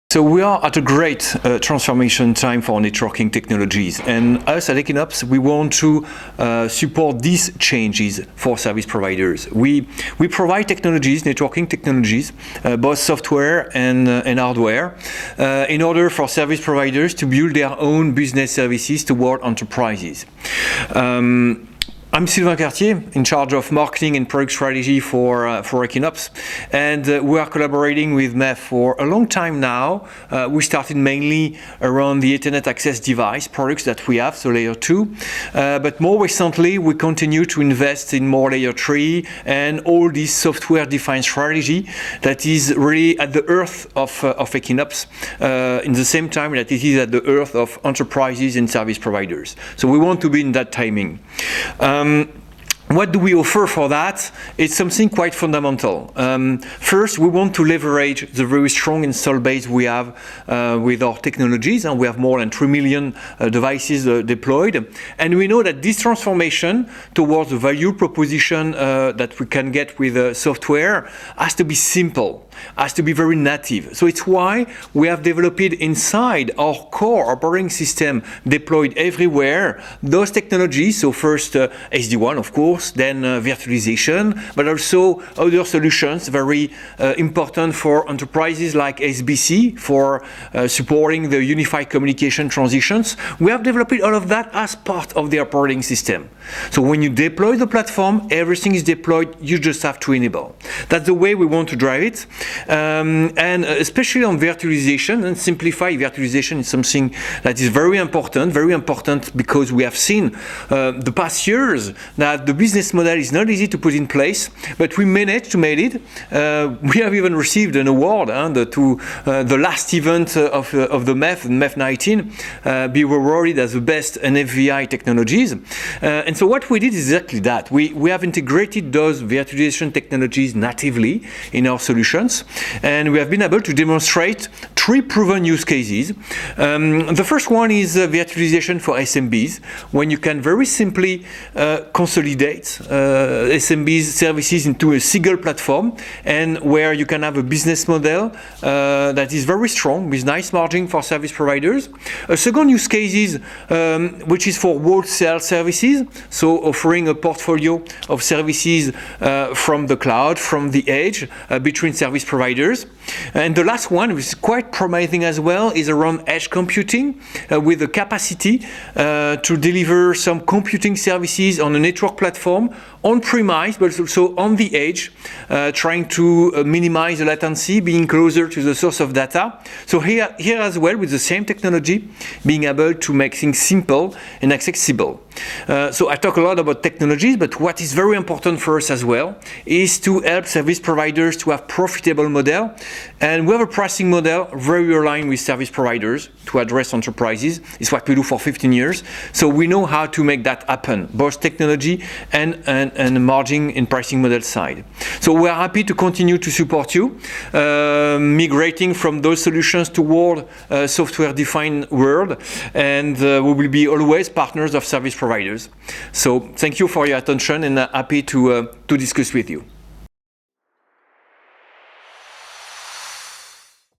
So we are at a great transformation time for networking technologies, and us at Ekinops, we want to support these changes for service providers. We provide technologies, networking technologies, both software and hardware, in order for service providers to build their own business services toward enterprises. I'm Sylvain Quartier, in charge of marketing and product strategy for Ekinops, and we are collaborating with MEF for a long time now. We started mainly around the Ethernet access device products that we have, so layer 2, but more recently we continue to invest in more layer 3 and all this software-defined strategy that is really at the heart of Ekinops, in the same time that it is at the heart of enterprises and service providers. So we want to be in that timing. What do we offer for that? It's something quite fundamental. First, we want to leverage the very strong install base we have with our technologies, and we have more than 3 million devices deployed. And we know that this transformation towards the value proposition that we can get with software has to be simple, has to be very native. So it's why we have developed inside our core operating system deployed everywhere those technologies. So first SD-WAN, of course, then virtualization, but also other solutions very important for enterprises like SBC for supporting the unified communication transitions. We have developed all of that as part of the operating system. So when you deploy the platform, everything is deployed, you just have to enable. That's the way we want to drive it. And especially on virtualization, and simplify virtualization is something that is very important because we have seen the past years that the business model is not easy to put in place, but we managed to make it. We have even received an award to the last event of the MEF 19, be rewarded as the best NFVI technologies. And so what we did is exactly that. We have integrated those virtualization technologies natively in our solutions, and we have been able to demonstrate 3 proven use cases. The first one is virtualization for SMBs, when you can very simply consolidate SMBs services into a single platform, and where you can have a business model that is very strong with nice margin for service providers. A second use case is which is for wholesale services, so offering a portfolio of services from the cloud, from the edge, between service providers. And the last one, which is quite promising as well, is around edge computing, with the capacity to deliver some computing services on a network platform, on-premise, but also on the edge, trying to minimize the latency, being closer to the source of data. So here as well, with the same technology, being able to make things simple and accessible. So I talk a lot about technologies, but what is very important for us as well is to help service providers to have profitable model. And we have a pricing model very aligned with service providers to address enterprises. It's what we do for 15 years. So we know how to make that happen, both technology and margin and pricing model side. So we are happy to continue to support you, migrating from those solutions toward a software-defined world, and we will be always partners of service providers. So thank you for your attention, and happy to discuss with you.